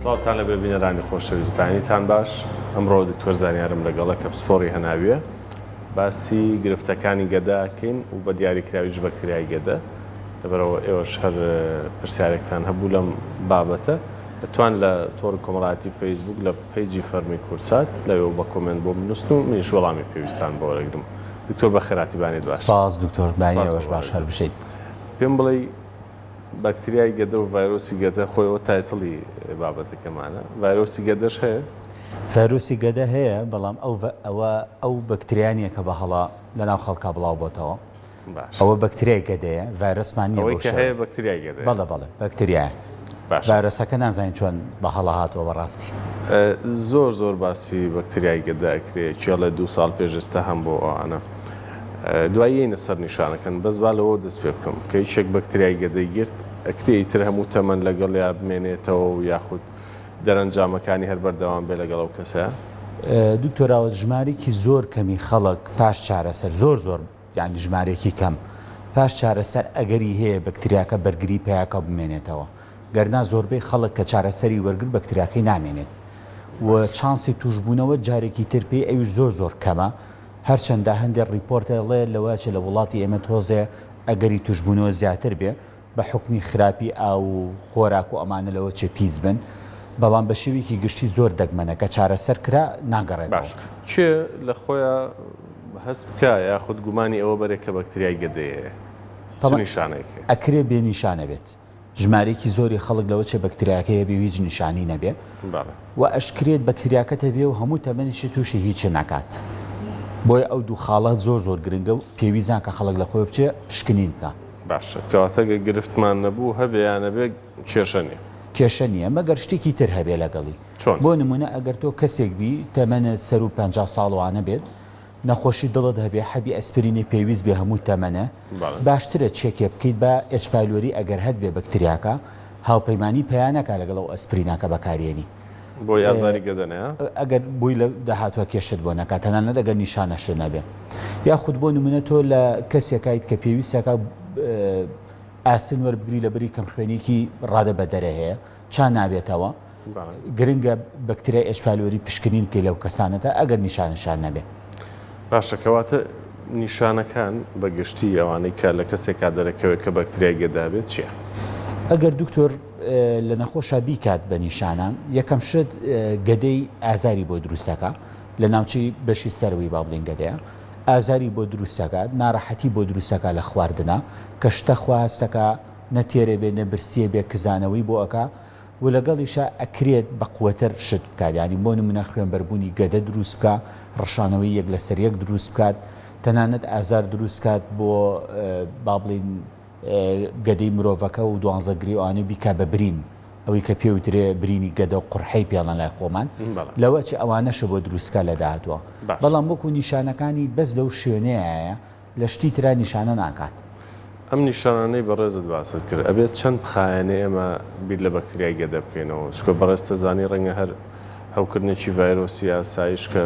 ساڵتان لە ببینەرانی خۆشەویستبانیتان باش. ئەمڕۆ دکتۆر زانیارم لەگەڵە کە پسپۆڕی هەناویە باسی گرفتەکانی گەداکەین و بە دیاریکراویش بەکتریای گەدە. لەبەرەوە ئێوەش هەر پرسیارێکتان هەبوو لەم بابەتە دەتوان لە تۆڕی کۆمەڵایەتی فەیسبوک لە پەیجی فەرمی کورچات لەوێ بە کۆمنت بۆ بنووسن و منیش وەڵامی پێویستان بۆ وەرەگرم. دکتۆر بە خێراتی بانێت باش. سپاس دکتۆر بانیەوەش باش هەر بشەیت. پێم بڵێ بەکتریای گەدە و ڤایرۆسی گەدە خۆیەوە تایتڵی بابەتەکەمانە. ڤایرۆسی گەدەش هەیە؟ ڤایرۆسی گەدە هەیە، بەڵام ئەو بەکتریانیە کە بە هەڵا لەناو خەڵکا بڵاو بۆتەوە. ئەوە بەکتریای گەدەیە، ڤایرۆسمان نییە. ئەوەی کە هەیە بەکتریای گەدە. بەڵێ بەکتریایە. ڤایرۆسەکە نازانین چۆن بە هەڵا هاتووە بەڕاستی. زۆر باسی بەکتریای گەدە ئەکرێت چێڵە 2 ساڵ پێش ئێستا هەم بۆ ئەوانە. دوایینە سەر نیشانەکەن بەس با لەوە دەست پێ بکەم کە هیچێک بەکتریای گەدەی گرت ئەکرێ تر هەموو تەمەن لەگەڵ یا بمێنێتەوە و یاخود دەرەنجامەکانی هەر بەردەوام بێ لەگەڵ ئەو کەسەیە. دکتۆراوە ژمارێکی زۆر کەمی خەڵک پاش چارەسەر زۆر یعنی ژمارێکی کەم پاش چارەسەر ئەگەری هەیە بەکتریاکە بەرگری پێیاکە بمێنێتەوە، گەرنا زۆربەی خەڵک کە چارەسەری وەرگر بەکتریاکەی نامێنێت و چانسی توشبوونەوە جارێکی تر پێی ئەویش زۆر کەمە. هەرچەندە هەندێک ریپۆرتەڵێ لەوەچە لە وڵاتی ئێمە تۆزێ ئەگەری توشبوونەوە زیاتر بێ بە حکمی خراپی ئاو خۆراک و ئەمانە لەوە چێ پیس بن، بەڵام بە شێوێکی گشتی زۆر دەگمەنە کە چارەسەر کرا ناگەڕێت. باش کوێ لە خۆیان هەست بکە یاخود گومانی ئەوە بەرێک کە بەکتریای گەدەیە نیشانێکی ئەکرێ بێ نیشانە بێت. ژمارێکی زۆری خەڵک لەوە چێ بەکتریاکەیە بێ هیچ نیشانی نەبێ و ئەشکرێت بەکتریاکەتە بێ و هەموو تەمەنیشی تووشی هیچ ناکات. بۆی ئەو دوو خاڵات زۆر گرنگە و پێویستان کە خەڵک لە خۆی بچێ پشکنین بکە. باشە کەواتە گرفتمان نەبوو هەبێیانە بێ کێشە نیە. کێشە نییە مەگەر شتێکی تر هەبێ لەگەڵی. بۆ نمونە ئەگەر تۆ کەسێک بی تەمەنە سەر و 50 ساڵوانە بێت نەخۆشی دڵت هەبێ حەبی ئەسپرینی پێویست بێ هەموو تەمەنە باشترە چێکێ بکەیت بە ئەچپایلۆری ئەگەر هەت بێ بەکتریاکە هاوپەیمانی پەیانەکە لەگەڵ ئەو ئەسپریناکە بەکارێنی بۆ یازاری گەدەنەیە ئەگەر بووی لە داهاتوە کێشت بۆ نەکات تەنانەت ئەگەر نیشانەش نەبێ. یاخود بۆ نمونە تۆ لە کەسێکیت کە پێویستەکە ئاسن وەربگری لە بەری کەم خوێنێکی ڕادە بە دەرە هەیە چا نابێتەوە گرنگە بەکتریای ئەچپایلۆری پشکنین بکەی لەو کەسانەتە ئەگەر نیشانەشان نەبێ. باشە کەواتە نیشانەکان بەگشتی ئەوانەی کە لە کەسێکا دەرەکەوێت کە بەکتریای گەدا بێت چییە؟ ئەگەر دکتۆر لە نەخۆشە بیکات بە نیشانە یەکەم شت گەدەی ئازاری بۆ دروستەکە لە ناوچەی بەشی سەروی با بڵین گەدەیە ئازاری بۆ دروستەکات ناڕەحەتی بۆ دروستەکە لە خواردنە کە شتە خواستەکە نەتێرە بێ نەبرسیە بێ کزانەوەی بۆ ئەکا و لەگەڵیشە ئەکرێت بەقوەتر شت بکات ینی بۆ نمونە خوێنبەربوونی گەدە دروست بکە ڕەشانەوەی یەک لەسەر یەک دروست بکات تەنانەت ئازار دروست کات بۆ با بڵین گەدەی مرۆڤەکە و دوانزەگری ئەوانە بیکە بە برین ئەوەی کە پێوترێ برینی گەدە و قورحەی پێڵەن لای خۆمان لەوە چ ئەوانەشە بۆ دروستکە لە داهاتوە بەڵام وەکو نیشانەکانی بەس لەو شوێنەیە لە شتی ترا نیشانە ناکات. ئەم نیشانانەی بەڕێزت باست کرد ئەبێت چەند بخایەنێ ئێمە بیر لە بەکتریای گەدە بکەینەوە چکە بەڕێستە زانی ڕەنگە هەر هەوکردنێکی ڤایرۆسی یاسایش کە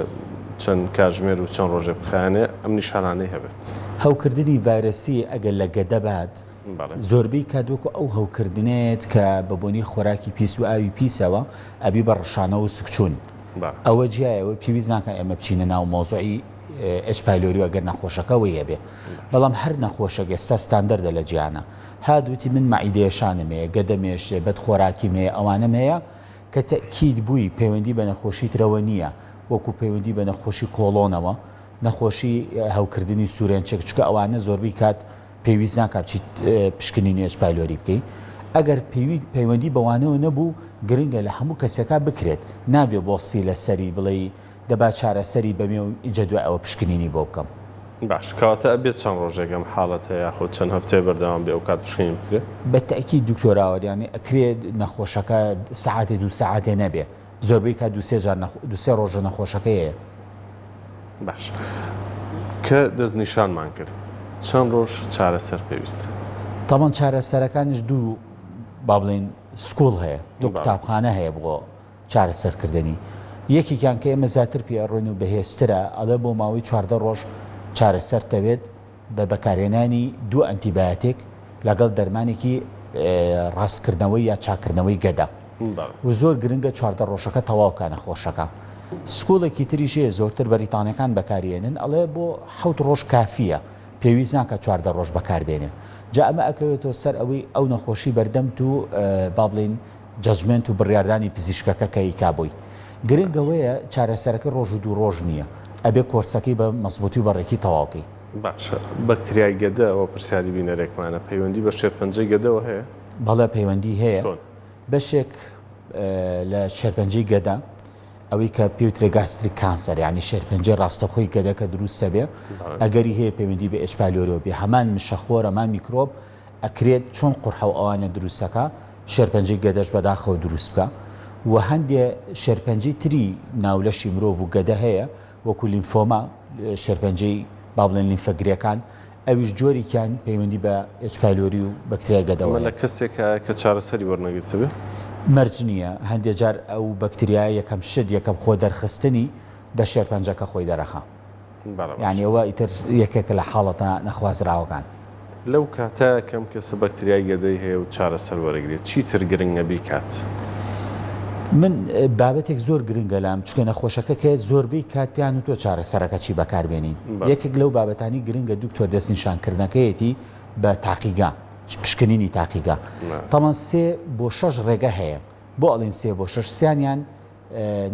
چەند کاتژمێر و چەند ڕۆژێ بخایەنێ ئەم نیشانانەی هەبێت. هەوکردنی ڤایرۆسی ئەگەر لە گەدە بات زۆربەی کاتوەکو ئەو هەوکردنێت کە بەبوونی خۆراکی پیس و ئاوی پیسەوە ئەبی بە ڕەشانە و سکچوون ئەوە جیایەوە پێویست ناکە ئێمە بچینە ناو مۆزوعی ئەچپایلۆری ئەگەر نەخۆشەکەەوەی هەبێ بەڵام هەر نەخۆشەک ئێستا ستاندەردە لە جیانە هادوتی من مەعیدەیەشانمەیە گەدەمێشێ بەد خۆراکی مەیە ئەوانەم هەیە کە تەکید بووی پەیوەندی بە نەخۆشی ترەوە نییە وەکو پەیوەندی بە نەخۆشی کۆڵۆنەوە نەخۆشی هەوکردنی سوورێنچێک چکە ئەوانە زۆربەی کات پێویست ناکات بچیت پشکنینی ئەچپایلۆری بکەی ئەگەر پەیوەندی بەوانەوە نەبوو گرنگە لە هەموو کەسێکا بکرێت نابێ بۆستی لەسەری بڵێ دەبا چارەسەری بەمێ و ئیجە دوای ئەوە پشکنینی بۆ بکەم. باش کەواتە ئەبێت چەند ڕۆژێکم حاڵەت هەیە خۆ چەند هەفتەیە بەردەوام بێ ئەو کات پشکنین بکرێت بە تەکید دکتۆراوەریانی ئەکرێت نەخۆشەکە سەعاتێ 2 سەعاتێ نەبێ زۆربەی کات 2-3 ڕۆژە نەخۆشەکە هەیە. باش کە دەستنیشانمان کرد چەند ڕۆژ چارەسەر پێویستە؟ تاوان چارەسەرەکانش دوو با بڵێن سکوڵ هەیە دوو قوتابخانە هەیە بۆ چارەسەرکردنی یەکێکیان کە ئێمە زیاتر پێڕۆین و بەهێزترە ئەڵێ بۆ ماوەی 14 ڕۆژ چارەسەر دەوێت بە بەکارهێنانی دوو ئەنتیبایۆتیک لەگەڵ دەرمانێکی ڕاستکردنەوەی یا چاکردنەوەی گەدا و زۆر گرنگە چواردە ڕۆژەکە تەواوکە نەخۆشەکە. سکوڵێکی تریژێ زۆرتر بەریتانەکان بەکارێنن ئەڵێ بۆ 7 ڕۆژ کافیە، پێویست ناکە چواردە ڕۆژ بەکاربێنێ. جا ئەمە ئەکەوێتەوە سەر ئەوەی ئەو نەخۆشی بەردەمت و با بڵین جەجمنت و بڕیاردانی پزیشکەکە کە ئیکابووی. گرنگەوەیە چارەسەرەکە ڕۆژ و 2 ڕۆژ نییە، ئەبێ کۆرسەکەی بە مەزبوطی و بەڕێکی تەواوکەی. باشە بەکتریای گەدە ئەوە پرسیاری بینەرێکمانە پەیوەندی بە شێرپەنجەی گەدەوە هەیە؟ بەڵێ پەیوەندی هەیە. بەشێک لە شێرپەنجەی گەدە ئەوەی کە پێوترێ گاستریک کانسەر، یعنی شێرپەنجەی ڕاستەخۆی گەدە کە دروستە بێ، ئەگەری هەیە پەیوەندی بە H. pylori بێ، هەمان مشەخۆر ئەمان میکرۆب ئەکرێت چۆن قورحە و ئەوانە دروستەکە شێرپەنجەی گەدەش بەداخەوە دروست بکە. و هەندێ شێرپەنجەی تری ناولەشی مرۆڤ و گەدە هەیە وەکو لیمفۆما، شێرپەنجەی با بڵێن لیمفەگرەکان، ئەویش جۆریکیان پەیوەندی بە H. pylori و بەکتریای گەدەوە. لە کەسێکە کە چارەسەری وەرنەگرتبێ مەرج نییە، هەندێک جار ئەو بەکتریای یەکەم شت یەکەم خۆ دەرخستنی بە شێرپەنجەکە خۆی دەرەخە، یعنی ئەوە ئیتر یەکێکە لە حاڵەتە نەخوازراوەکان. لەو کاتە کەم کەسە بەکتریای گەدەی هەیە و چارەسەر وەرەگرێت چیتر گرنگە بیکات؟ من بابەتێک زۆر گرنگە لام چکە نەخۆشەکە کە زۆربەی کات پیان و تۆ چارەسەرەکە چی بەکاربێنین. یەکێک لەو بابەتانی گرنگە دکتۆر دەستنیشانکردنەکەیەتی بە تاقیگا، پشکنینی تاقیگا. تەمان 3 بۆ 6 ڕێگە هەیە، بۆ ئەڵین 3 بۆ 6 سیانیان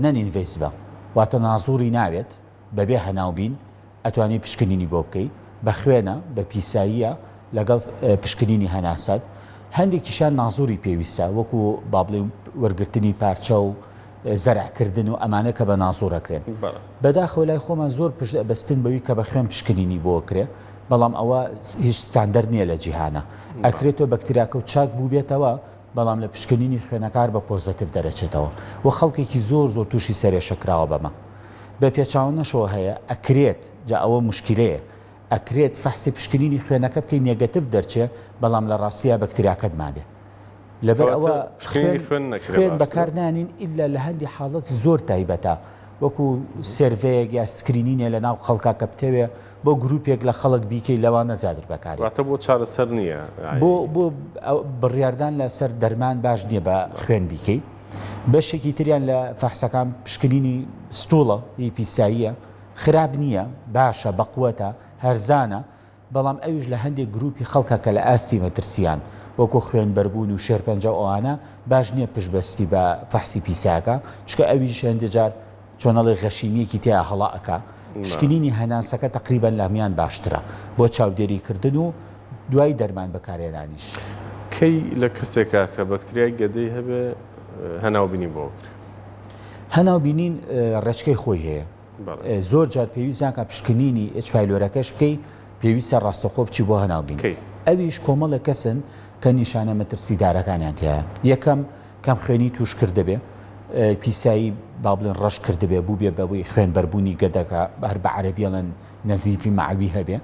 نەنینڤیسڤە، واتە نازووری ناوێت بەبێ هەناوبین ئەتوانی پشکنینی بۆ بکەی، بە خوێنە بە پیساییە لەگەڵ پشکنینی هەناسەت. هەندێکیشان نازووری پێویستە وەکو با بڵێن وەرگرتنی پارچە و زەرعکردن و ئەمانە کە بە نازوورەکرێن. بەداخەوە لای خۆمان زۆر پشت بەستن بەوی کە بە خوێن پشکنینی بۆ کرێ، بەڵام ئەوە هیچ ستاندەر نییە لە جیهانە. ئەکرێتەوە بەکتریاکە و چاک بوو بێتەوە، بەڵام لە پشکنینی خوێنەکار بە پۆزتیڤ دەرەچێتەوە و خەڵکێکی زۆر زۆر تووشی سەرێشەکراوە بەمە. بە پێچاوەنەشەوە هەیە ئەکرێت، جا ئەوە مشکلەیە، ئەکرێت فەحسی پشکنینی خوێنەکە بکەی نێگەتیڤ دەرچێ، بەڵام لە ڕاستیە بەکتریاکەت مابێ. لەبەر ئەوە خوێن بەکارنانین ئیلا لە هەندی حاڵەت زۆر تایبەتە، وەکو سێرڤەیەک یا سکرینینە لە ناو خەڵکا کە بتەوێ بۆ گروپێک لە خەڵک بیکەی لەوانە زیاتر بەکارێت. واتە بۆ چارەسەر نییە، بۆ بڕیاردان لەسەر دەرمان باش نییە بە خوێن بیکەی. بەشێکی تریان لە فەحسەکان پشکنینی ستوڵە هی پیساییە، خراپ نییە، باشە، بەقوەتە، هەرزانە، بەڵام ئەویش لە هەندێک گروپی خەڵکە کە لە ئاستی مەترسیان وەکو خوێنبەربوون و شێرپەنجە ئەوانە باش نییە پشتبەستی بە فەحسی پیساکە، چکە ئەویش هەندێک جار چۆنەڵی غەشیمیەکی تیا هەڵاکە. پشکنینی هەناسەکە تقریبان لامیان باشترە بۆ چاودێریکردن و دوای دەرمان بەکارێنانیش. کەی لە کەسێکە کە بەکتریای گەدەی هەبێ هەناوبینی بۆ کرد؟ هەناوبینین ڕێچکەی خۆی هەیە. زۆر جار پێویستە پشکنینی H. pyloriەکەش بکەی، پێویستە ڕاستەخۆ بچی بۆ هەناوبین. ئەویش کۆمەڵە کەسن کە نیشانە مەترسیدارەکانیان هەیە. یەکەم کەم خوێنی توش کردبێ، پیسایی با بڵێن ڕەش کردبێ، بوو بێ بەوەی خوێنبەربوونی گەدەکە هەر بە عەرەبیڵێن نەزیفی مەعوی هەبێ،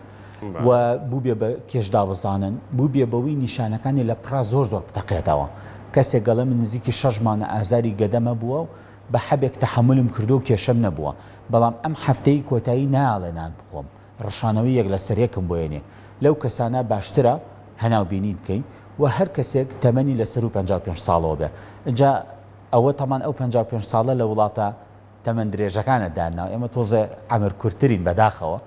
و بوو بێ بە کێشدا بزانن، بوو بێ بەوەی نیشانەکانی لە پڕا زۆر زۆر بتەقێتەوە. کەسێک گەڵە من نزیکی 6 مانە ئازاری گەدەمە بووە و بە حەبێک تەحملم کردو و کێشەم نەبووە، بەڵام ئەم هەفتەی کۆتایی ناڵێ نان بخۆم، ڕەشانەوەی یەک لە سەرێکم بۆێنێ. لەو کەسانە باشترە هەناوبینی بکەین و هەر کەسێک تەمەنی لەسەر و 55 ساڵەوە بێ. جا ئەوە تەمان ئەو 55 ساڵە لە وڵاتە تەمەن درێژەکانە داناو، ئێمە تۆزە ئەمر کورتترین بەداخەوە،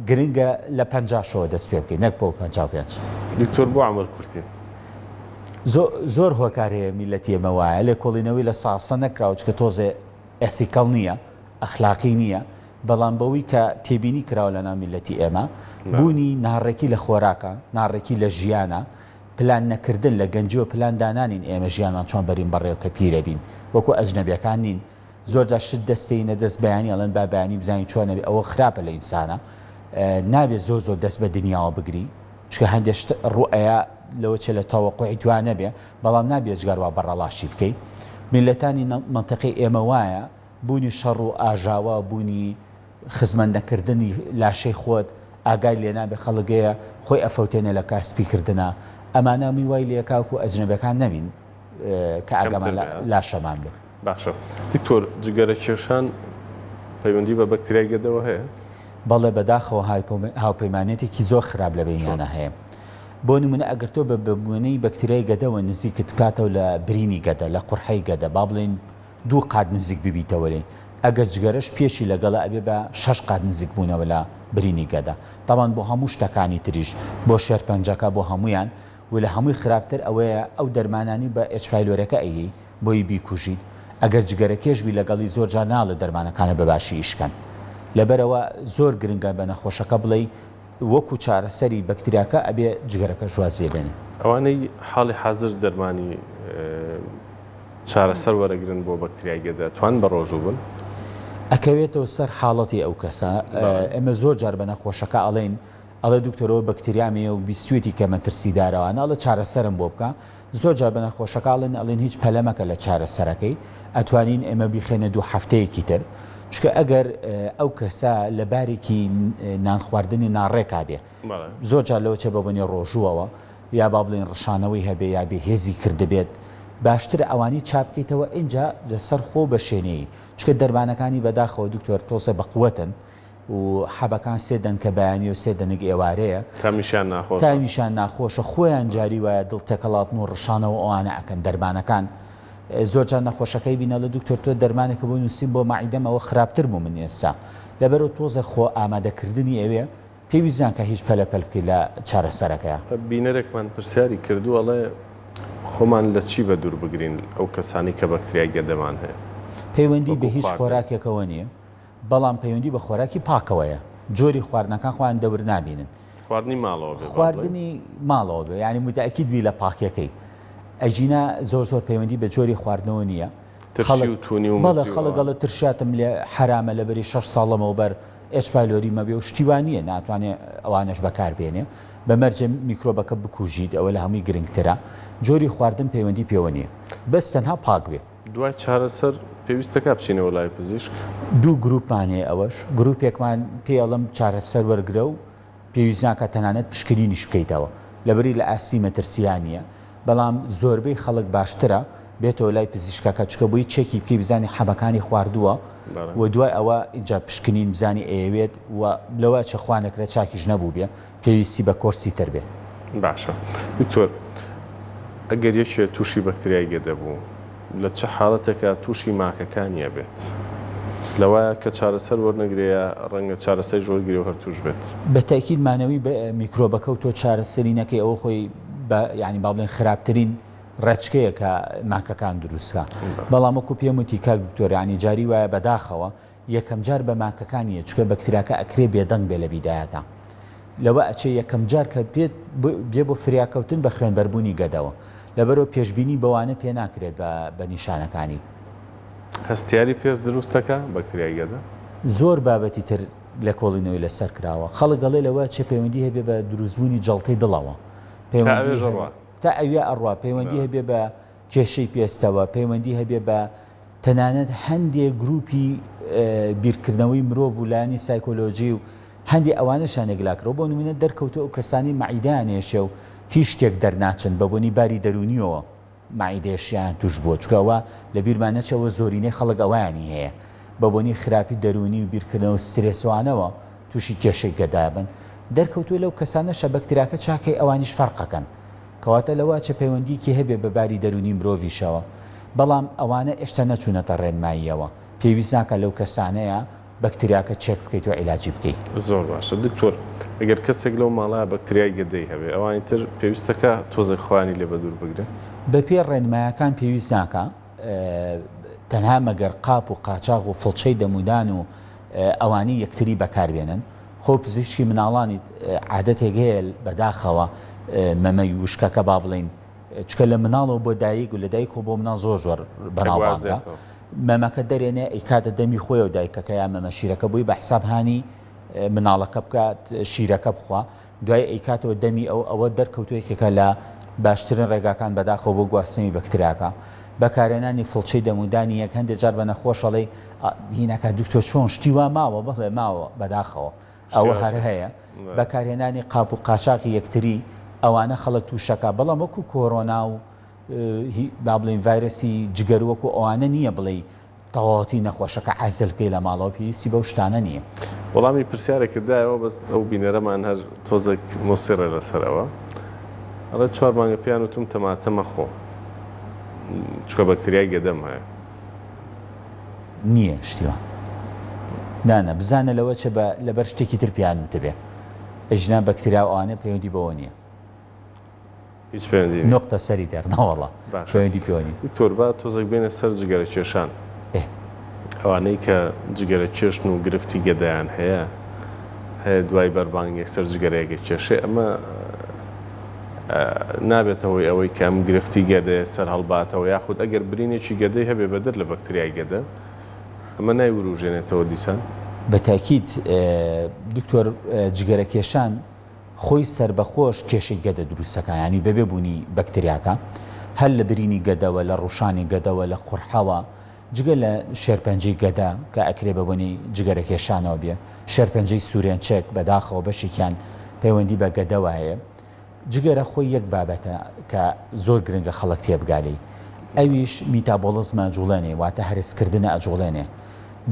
گرنگە لە 50 دەست پێ بکەین، نەک بۆ 55. دکتۆر بۆ ئەمر کورتین زۆر هۆکارەیە میلەتی ئێمە وایە لێ کۆڵینەوەی لە ساسە نەکراوە، چکە تۆزێ ئەثیکەڵ نییە، ئەخلاقی نییە، بەڵام بەوەی کە تێبینی کراوە لە ناو میلەتی ئێمە بوونی ناڕێکی لە خۆراکە، ناڕێکی لە ژیانە، پلان نەکردن لە گەنجیەوە پلان دانانین ئێمە ژیانمان چۆن بەرین بەڕێوە کە پیرە بین، وەکو ئەجنەبیەکان نین. زۆر جا شت دەستەینە دەست بەیانی ئەڵێن با بەیانی بزانین چۆنەبێ، ئەوە خراپە لە ئینسانە، نابێت زۆر زۆر دەست بە دنیاوە بگری، چکە هەندێک ڕوئەیە لەوە چێ لە تەوەقوعی توانە بێ، بەڵام نابێت جگەروا بەڕەڵاشی بکەیت. میلەتانی منتەقەی ئێمە وایە بوونی شەڕ و ئاژاوە، بوونی خزمەندەکردنی لاشەی خۆت ئاگای لێ نابێ، خەڵگەیە خۆی ئەفەوتێنە لە کاسپیکردنە، ئەمانە میوای لێکاوکو ئەجنەبەکان نەبین کە ئاگامان لاشەمان بێ. باشە دکتۆر، جگەرە کێشان پەیوەندی بە بەکتریای گەدەوە هەیە؟ بەڵێ بەداخەوە هاوپەیمانێتێکی زۆر خراپ لە بینیانە هەیە. بۆ نمونە ئەگەر تۆ بە ببوونەی بەکتریای گەدەوە نزیکت بکاتەوە لە برینی گەدە لە قورحەی گەدە با بڵێن 2 قات نزیک ببیتەوە لێ ئەگەر جگەرەش پێشی لەگەڵە ئەبێ بە 6 قات نزیک بوونەوە لە برینی گەدە تاوان بۆ هەموو شتەکانی تریش بۆ شێرپەنجەکە بۆ هەمویان و لە هەمووی خراپتر ئەوەیە ئەو دەرمانانی بە ئەچپایلۆرەکە ئەیی بۆی بیکوژیت ئەگەر جگەرەکێشبی لەگەڵی زۆر جار ناڵە دەرمانەکانە بەباشی ئیشکەن لەبەرەوە زۆر گرنگە بە نەخۆشەکە بڵێ وەکو چارەسەری بەکتریاکە ئەبێ جگەرەکە شوازێ بێنێ ئەوانەی حاڵی حاضر دەرمانی چارەسەر وەرەگرن بۆ بەکتریای گەدە توان بە ڕۆژوو بن ئەکەوێتەوە سەر حاڵەتی ئەو کەسە ئێمە زۆر جار بە نەخۆشەکە ئەڵێن ئەڵێ دوکتۆرەوە بەکتریامێ و بیستوێتی کە مەترسیدارەوانە ئەڵە چارەسەرم بۆ بکە زۆر جار بە نەخۆشەکەڵێن ئەڵێن هیچ پەلەمەکە لە چارەسەرەکەی ئەتوانین ئێمە بیخێنە 2 هەفتەیەکی تر چکە ئەگەر ئەو کەسە لە بارێکی نان خواردنی ناڕێکا بێ زۆر جار لەوە چێ بەبنی ڕۆژووەوە یا با بڵێن ڕشانەوەی هەبێ یا بێ هێزی کردبێت باشتر ئەوانی چاپکەیتەوە اینجا لەسەر خۆ بە شوێنەی چکە دەرمانەکانی بەداخەوە دکتۆر تۆسە بەقوەتن و حەبەکان سێدەن کە بەیانی و سێدەنگ ئێوارەیە تامیشان ناخۆشە خۆیان جاری وایە دڵ تێکەڵاتن و ڕشانەوە ئەوانە ئەکەن دەرمانەکان زۆر جار نەخۆشەکەی بینە لە دکتۆر تۆ دەرمانێکە بۆ نووسین بۆ مەعیدەمەوە خراپتر بوو من ئێستا لەبەرەوە تۆزە خۆ ئامادەکردنی ئەوێ پێویستیان کە هیچ پەلە پەلبکەی لە چارەسەرەکەیە بینەرێکمان پرسیاری کردو ئەڵێ خۆمان لە چی بە دوور بگرین ئەو کەسانی کە بەکتریای گەدەمان هەیە پەیوەندی بە هیچ خۆراکێکەوە نییە بەڵام پەیوەندی بە خۆراکی پاکەوەیە جۆری خواردنەکان خۆیان دەور نابینن خواردنی ماڵەوە بێ ینی متەئەکید بی لە پاکیەکەی ئەژینە زۆر پەیوەندی بە جۆری خواردنەوە نییە خەڵگەڵە ترشاتم لێ حرامە لە بەری 6 ساڵەمەوە بەر ئەچپایلۆری مەبێ و شتیوانیە ناتوانێت ئەوانش بەکاربێنێ بەمەرجە میکرۆبەکە بکوژیت ئەوە لە هەمووی گرنگترە جۆری خواردن پەیوەندی پێوە نییە بەس تەنها پاک بێ دوای چارەسەر پێویستەکە بچینەوە لای پزیشک 2 گروپمانەیە ئەوەش گروپێکمان پێڵم چارەسەر وەرگرە و پێویستناکە تەنانەت پشکنینیش بکەیتەوە لەبەری لە ئاستی مەترسیانیە بەڵام زۆربەی خەڵک باشترە بێتەوە لای پزیشکەکە چکە بووی چێکی بکەی بزانانی حەبەکانی خواردووە و دوای ئەوە اینجا پشکنین بزانی ئەوێت و لەوە چە خوانەکرێت چاکیش نەبوو بێ پێویستی بە کۆرسی تر بێ باشە دکتۆر ئەگەر یەکێ تووشی بەکتریای گەدە بوو لە چه حاڵەتێکە تووشی ماکەکانیە بێت لەوایە کە چارەسەر وەرنەگرەیە ڕەنگە چارەسەر ژۆرگیری و هەرتوش بێت بە تاکید مانەوی بە میکرۆبەکە و تۆ چارەسەری نەکەی ئەوە خۆی ینی با بڵێن خراپترین ڕێچکەیە کە ماکەکان دروستکە بەڵام وەکو پێم وتی کاک دکتۆرانی جاری وایە بەداخەوە یەکەم جار بە ماکەکانیە چکە بەکتریاکە ئەکرێ بێدەنگ بێ لە بیدایەتە لەوە ئەچێ یەکەم جار کە پێت بێ بۆ فریاکەوتن بە خوێنبەربوونی گەدەوە لەبەرەوە پێشبینی بەوانە پێ ناکرێت بە نیشانەکانی هەستیاری پێست دروستەکە بەکتریای گەدە زۆر بابەتی تر لە کۆڵینەوەی لەسەر کراوە خەڵک گەڵێ لەوە چێ پەیوەندی هەبێ بە دروستبوونی جەڵتەی دڵەوە تا ئەوێ ئەڕوا پەیوەندی هەبێ بە کێشەی پێستەوە پەیوەندی هەبێ بە تەنانەت هەندێک گروپی بیرکردنەوەی مرۆڤ و لایانی سایکۆلۆجی و هەندی ئەوانەشان نێگلاکرەوە بۆ نمونە دەرکەوتە ئەو کەسانی مەعیدانێشێ و هیچ شتێک دەرناچن بە بۆنی باری دەرونیەوە مەعیدێشیان توش بووە چکەوە لە بیرمان نەچەوە زۆرینەی خەڵک ئەوانی هەیە بە بۆنی خراپی دەرونی و بیرکردنەوە سترێسوانەوە تووشی کێشەی گەدابن دەرکەوتوە لەو کەسانەشە بەکتریاکە چاکەی ئەوانیش فەرقەکەن کەواتە لەوە چه پەیوەندیکی هەبێ بە باری دەرونی مرۆڤیشەوە بەڵام ئەوانە ئێشتا نەچوونەتە ڕێنماییەوە پێویست ناکە لەو کەسانەیە بەکتریاکە چێک بکەیت و عیلاجی بکەیت زۆر باشە دکتۆر ئەگەر کەسێک لەو ماڵایە بەکتریای گەدەی هەبێ ئەوانی تر پێویستەکە تۆزە خوانی لێ بە دوور بگرێت بە پێ ڕێنمایەکان پێویست ناکە تەنها مەگەر قاپ و قاچاق و فڵچەی دەمودان و ئەوانی یەکتری بەکاربێنن خۆ پزیشکی مناڵانی عادەتێک هەیە بەداخەوە مەمەی وشکەکە با بڵین چکە لە مناڵەوە بۆ دایک و لە دایک و بۆ مناڵ زۆر بەناوبانگە مەمەکە دەرێنێ ئیکاتە دەمی خۆی و دایکەکە یا مەمە شیرەکە بووی بە حساب هانی مناڵەکە بکات شیرەکە بخوا دوای ئیکاتەوە دەمی ئەوە دەرکەوتویەکێکە لە باشترین ڕێگاکان بەداخەوە بۆ گواستنی بەکتریاکە بەکارێنانی فڵچەی دەمودانی یەک هەندێک جار بە نەخۆشەڵی هینەکە دکتۆر چۆن شتی وا ماوە بڵێ ماوە بەداخەوە ئەوە هەر هەیە بەکارهێنانی قاپ و قاچاقی یەکتری ئەوانە خەڵک تووشەکە بەڵام وەکو کۆرۆنا و با بڵین ڤایرەسی جگەروەکو ئەوانە نییە بڵێ تەواوەتی نەخۆشەکە عەزلکەی لە ماڵەوە پێویستی بەو شتانە نییە وەڵامی پرسیارێکردایەوە بەس ئەو بینەرەمان هەر تۆزێک مۆسیڕە لەسەرەوە ئەڵە 4 مانگە پیان وتم تەماتەمە خۆ چکە بەکتریای گەدەم هەیە نییە شتیوە نانە بزانە لەوە چە لەبەر شتێکی تر پیانتە بێ ئەژنا بەکتریا ئەوانە پەیوەندی بەوە نییە هیچ پەیوەندی نقطە سەری دەرنەوەڵە پەیوەندی پێوەنی دکتۆر با تۆزێک بێنە سەر جگەرە کێشان ئەوانەی کە جگەرە کێشن و گرفتی گەدایان هەیە دوای بەربانگ یەکسەر جگەرەیەکە کێشێ ئەمە نابێتەوەی ئەوەی کە ئەم گرفتی گەدەیە سەر هەڵباتەوە یاخود ئەگەر برینێکی گەدەی هەبێ بەدەر لە بەکتریای گەدە ئەمە نایوروژێنێتەوە دیسان بە تاکید دکتۆر جگەرە کێشان خۆی سربەخۆش کێشەی گەدە دروستەکە ینی بەبێ بوونی بەکتریاکە هەر لە برینی گەدەوە لە ڕوشانی گەدەوە لە قورحەوە جگە لە شێرپەنجەی گەدا کە ئەکرێ بەبوونی جگەرە کێشانەوە بێ شێرپەنجەی سوورێنچێک بەداخەوە بەشێکیان پەیوەندی بە گەدەوە هەیە جگەرە خۆی یەک بابەتە کە زۆر گرنگە خەڵک تێبگالی ئەویش میتابۆلیزمە ئەجوڵێنێ واتە هەرسکردنە ئەجوڵێنێ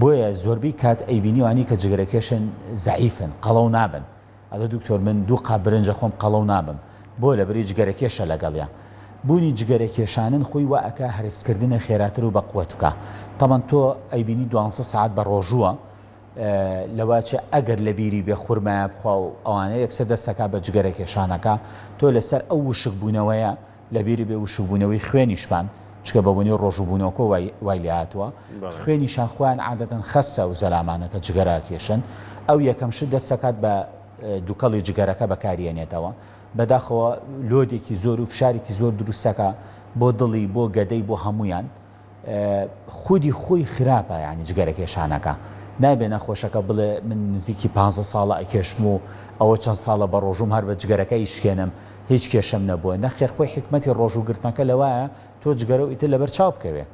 بۆیە زۆربەی کات ئەیبینی وانی کە جگەرە کێشن زەعیفن قەڵەو نابن ئەڵە دکتۆر من 2 قاپ برنجە خۆم قەڵەو نابم بۆ لە بری جگەرە کێشە لەگەڵیە بوونی جگەرە کێشانن خۆی وا ئەکا هەرسکردنە خێراتر و بەقووەت بکە تەمان تۆ ئەیبینی 12 ساعت بە ڕۆژووە لەواچە ئەگەر لە بیری بێ خوورمایە بخوا و ئەوانە یەکسەر دەستەکە بە جگەرە کێشانەکە تۆ لەسەر ئەو وشک بوونەوەیە لە بیری بێ وشکبوونەوەی خوێنیشمان چکە بەبوونی ڕۆژوبوونەوەکە وای لێهاتووە خوێنیشان خۆیان عادەتەن خەسە و زەلامانەکە جگەرە کێشن ئەو یەکەم شت دەستەکات بە دووکەڵی جگەرەکە بەکارێنێتەوە بەداخەوە لۆدێکی زۆر و فشارێکی زۆر دروستەکە بۆ دڵی بۆ گەدەی بۆ هەمویان خودی خۆی خراپە ینی جگەرە کێشانەکە نابێ نەخۆشەکە بڵێ من نزیکی 15 ساڵە ئەکێشم و ئەوە چەند ساڵە بە ڕۆژوم هەر بە جگەرەکەی شکێنم هیچ کێشەم نەبووە نەخێر خۆی حکمەتی ڕۆژوگرتنەکە لەوایە تۆ جگەرە و ئیتر لەبەر چاو بکەوێ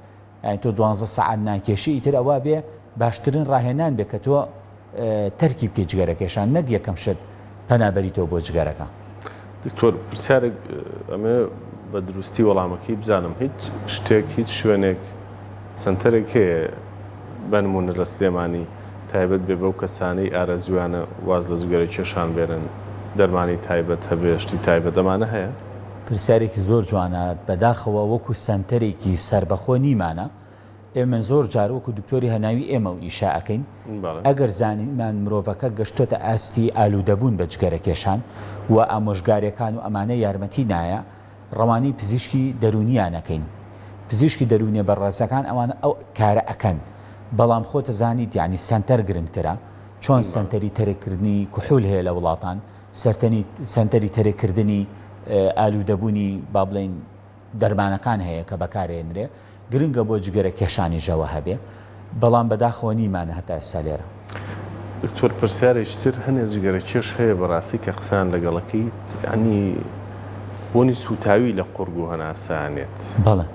یانی تۆ 12 ساعت ناکێشی ئیتر ئەوە بێ باشترین ڕاهێنان بێ کە تۆ تەرکی بکەی جگەرە کێشان نەک یەکەم شت پەنابەری تۆ بۆ جگەرەکە دکتۆر پرسیارێک ئەمە بە دروستی وەڵامەکەی بزانم هیچ شتێک هیچ شوێنێک سنتەرێک هەیە بنمونە لە سلێمانی تایبەت بێ بەو کەسانەی ئارەزویانە واز لە جگەرە کێشان بێنن دەرمانی تایبەت هەبێ شتی تایبەت ئەمانە هەیە پرسیارێکی زۆر جوانە بەداخەوە وەکو سنتەرێکی سربەخۆ نیمانە ئێمە زۆر جار وەکو دکتۆری هەناوی ئێمە و ئیشا ئەەکەین ئەگەر زانیمان مرۆڤەکە گەشتۆتە ئاستی ئالوودەبوون بە جگەرە کێشان و ئامۆژگارەکان و ئەمانە یارمەتی نایە ڕەوانی پزیشکی دەرونیانەکەین پزیشکی دەرونیە بەڕێزەکان ئەوانە ئەو کارە ئەکەن بەڵام خۆتە زانیت یعنی سنتەر گرنگترە چۆن سنتەری تەرەکردنی کوحول هەیە لە وڵاتان سنتەری تەرەکردنی ئالوودەبوونی با بڵێن دەرمانەکان هەیە کە بەکارێنرێ گرنگە بۆ جگەرە کێشانی ژەوە هەبێ بەڵام بەداخەوە نیمانە هەتا ئێستا لێرە دکتۆر پرسیارێکتر هەنێ جگەرە کێش هەیە بەڕاستی کە قسان لەگەڵەکەی ینی بۆنی سوتاوی لە قورگ و هەناسانێت بەڵێ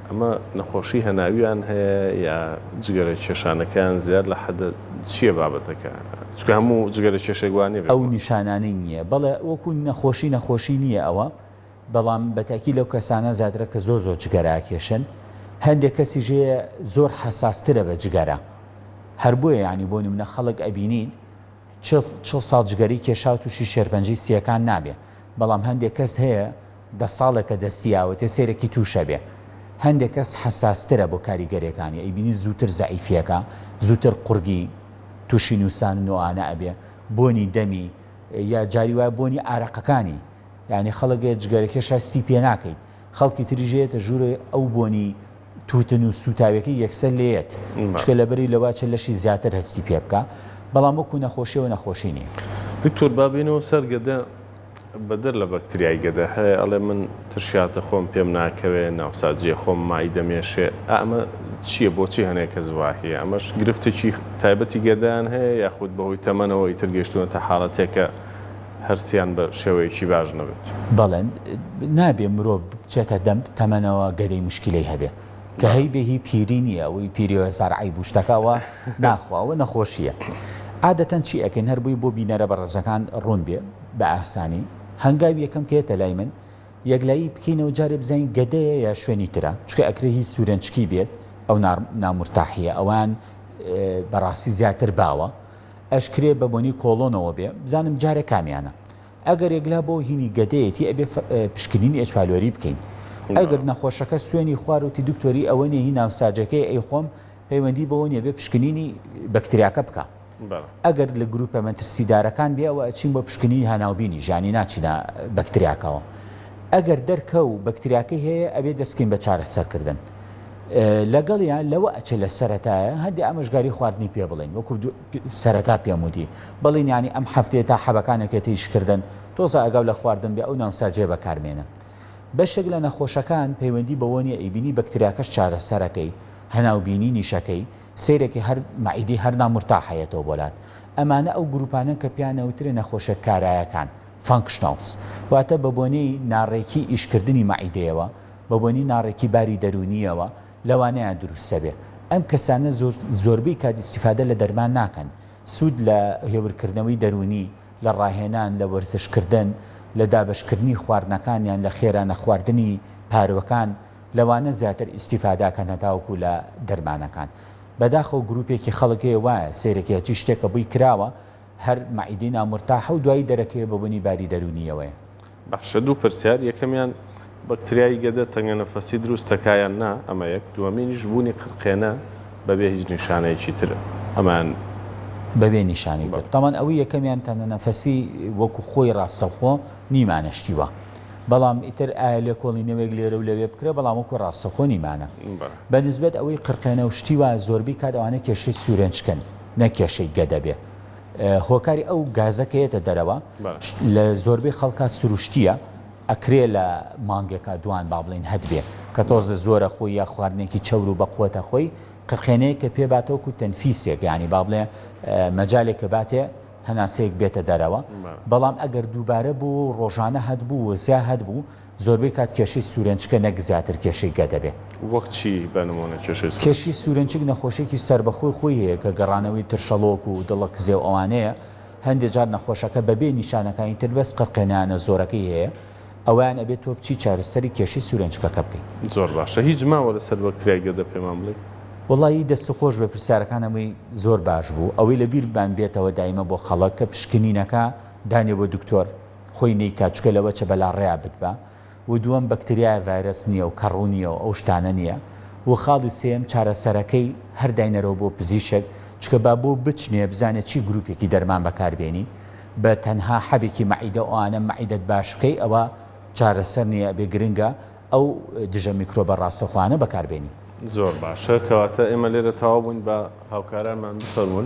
ئەمە نەخۆشی هەناویان هەیە یا جگەرە کێشانەکەیان زیاد لە حەدە چییە بابەتەکە چکە هەموو جگەرە کێشێکوانی ئەو نیشانانەی نییە بەڵێ وەکو نەخۆشی نییە ئەوە بەڵام بەتاکی لەو کەسانە زیاترە کە زۆر جگەرە کێشن هەندێک کەسی ژێ زۆر حساسترە بە جگەرە هەر بۆیە ینی بۆ نمونە خەڵک ئەبینین 40 ساڵ جگەری کێشا و تووشی شێرپەنجەی سیەکان نابێ بەڵام هەندێک کەس هەیە 10 ساڵێکە دەستیاوە تێ سێرەکی تووشە بێ هەندێک کەس حساسترە بۆ کاریگەریەکانی ئەیبینی زووتر زەعیفیەکە زووتر قورگی تووشی نووسان وانە ئەبێ بۆنی دەمی یا جاری وایە بۆنی ئارەقەکانی یعنی خەڵک جگەرە کێشا ستی پێ ناکەیت خەڵکی تریژێتە ژوورێ ئەو بۆنی توتن و سوتاوەکەی یەکسەر لێت چکە لەبەری لەواچە لەشی زیاتر هەستی پێ بکە بەڵام وەکو نەخۆشیەوە نەخۆشی نیە دکتۆر بابینەوە سەر گەدە بەدەر لە بەکتریای گەدە هەیە ئەڵێ من ترشیاتە خۆم پێم ناکەوێ ناوساجیە خۆم مای دەمێشێ ئەمە چییە بۆچی هەنێک کە زواهەیە ئەمەش گرفتێکی تایبەتی گەدایان هەیە یاخود بەهۆی تەمەنەوە ئیتر گەشتوونەتە حاڵەتێکە هەرسیان بە شێوەیەکی باش نەبێت بەڵێن نابێ مرۆڤ بچێتە دەم تەمەنەوە گەدەی مشکلەی هەبێ کە هەی بێهی پیری نییە ئەوەی پیریوە زارعی بوشتەکەەوە ناخواوە نەخۆشیە عادەتەن چی ئەەکەن هەر بووی بۆ بینەرە بەڕێزەکان ڕوون بێ بە ئاسانی هەنگاوی یەکەم کێتە لای من یەکلایی بکەینەوە جارێ بزانین گەدەیە یا شوێنی ترە چکە ئەکرێ هیچ سوورەنچکی بێت ئەو نامورتاحیە ئەوان بەڕاستی زیاتر باوە ئەشکرێ بە بۆنی کۆڵۆنەوە بێ بزانم جارێک کامیانە ئەگەر یەکلا بۆ هینی گەدەیەتی ئەبێ پشکنینی ئەچوالۆری بکەین ئەگەر نەخۆشەکە سوێنی خواروتی دکتۆری ئەوە نیە هی ناوساجەکەی ئەی خۆم پەیوەندی بەوە نیە بێ پشکنینی بەکتریاکە بکە ئەگەر لە گروپە مەترسیدارەکان بێ ئەوە ئەچین بۆ پشکنینی هەناوبینی ژانی ناچینە بەکتریاکەوە ئەگەر دەرکە و بەکتریاکەی هەیە ئەبێ دەستکەین بە چارەسەرکردن لەگەڵیان لەوە ئەچێ لە سەرەتایە هەندی ئامۆژگاری خواردنی پێ بڵین وەکو سەرەتا پێمودی بڵین ینی ئەم هەفتەیە تا حەبەکانێکێتی شکردن تۆزە ئەگەڵ لە خواردن بێ ئەو ناوساجێ بەکارمێنە بەشێک لە نەخۆشەکان پەیوەندی بەوە نیە ئەیبینی بەکتریاکەش چارەسەرەکەی هەناوبینی نیشەکەی سیرێکی هەر مەعیدی هەر نامرتاحەیەتەوە بۆلات ئەمانە ئەو گروپانە کە پیانەوترێ نەخۆشە کارایەکان فانکشنالز واتە بە بۆنەی ناڕێکی ئیشکردنی مەعیدەیەوە بە بۆنی ناڕێکی باری دەرونیەوە لەوانەیان دروستە بێ ئەم کەسانە زۆربەی کات ئیستیفادە لە دەرمان ناکەن سوود لە هێورکردنەوەی دەرونی لە ڕاهێنان لە وەرزشکردن لە دابشکردنی خواردنەکانیان لە خێرانە خواردنی پارۆکان لەوانە زیاتر ئیستیفاداکەن هەتاوەکو لە دەرمانەکان بەداخەو گروپێکی خەڵکەیە وایە سیرێکێکی شتێکە بووی کراوە هەر مەعیدی نامرتاحە و دوایی دەرەکەوێ بە بوونی باری دەرونیەوەیە بەخشە دوو پرسیار یەکەمیان بەکتریای گەدە تەنگە نەفەسی دروستەکایان نا ئەمە یەک دووەمینیش بوونی قرقێنە بەبێ هیچ نیشانەیەکی تر ئەمان بەبێ نیشانی تر تەمان ئەوەی یەکەمیان تەنە نەفەسی وەکو خۆی ڕاستەخۆ نیمانەشتیوە بەڵام ئیتر ئایا لێ کۆڵینەوەیەک لێرە و لەوێ بکرێ بەڵام وەکو ڕاستەخۆ نیمانە بەنسبەت ئەوەی قرقێنە و شتی وە زۆربەی کات ئەوانە کێشەی سوورێنچکەن نە کێشەی گەدە بێ هۆکاری ئەو گازەکەیەتە دەرەوە لە زۆربەی خەڵکات سروشتیە ئەکرێ لە مانگێکە دوان با بڵین هەت بێ کە تۆزە زۆرە خۆی یا خواردنێکی چەور و بەقوتە خۆی قرقێنەیە کە پێ باتەوەکو تەنفیسێک ینی با بڵێ مەجالێکە باتێ هەناسەیەک بێتە دەرەوە بەڵام ئەگەر دووبارە بوو ڕۆژانە هەتبوو وەزیا هەتبوو زۆربەی کات کێشەی سوورێنچکە نەگزاتر کێشەی گەدە بێ وەک چی بەنمونە کێشی سوورێنچک نەخۆشێکی سربەخۆی خۆی هەیە کە گەڕانەوەی ترشەڵۆک و دڵە کزێ و ئەوانەیە هەندێک جار نەخۆشەکە بەبێ نیشانەکانی تر بەس قرقێنانە زۆرەکەی هەیە ئەویان ئەبێت تۆ بچی چارەسەری کێشەی سوورێنچکەکە بکەیت زۆر باشە هیچ ماوە لەسەر بەکتریای گەدە پێمان بڵێ وڵی دەستخۆش بە پرسیارەکانەوەی زۆر باش بوو ئەوەی لە بیربان بێتەوە دایمە بۆ خەڵک کە پشکنینەکە دانێ بۆ دکتۆر خۆی نەی کاچکە لەوە چە بەلا ڕێیا بتبە و دووەم بەکتریای ڤایرەس نییە و کەڕوونیە و ئەو شتانە نییە و خاڵی سێم چارەسەرەکەی هەرداینەرەوە بۆ پزیشک چکە با بۆ بچنێ بزانێت چی گروپێکی دەرمان بەکاربێنی بە تەنها حەبێکی مەعیدە ئەوانە مەعیدەت باش بکەی ئەوە چارەسەر نییە بێ گرنگە ئەو دژە میکرۆبە ڕاستەخوانە بەکاربێنی زۆر باشە کەواتە ئێمە لێرە تەواو بووین بە هاوکارانمان بفەرمونون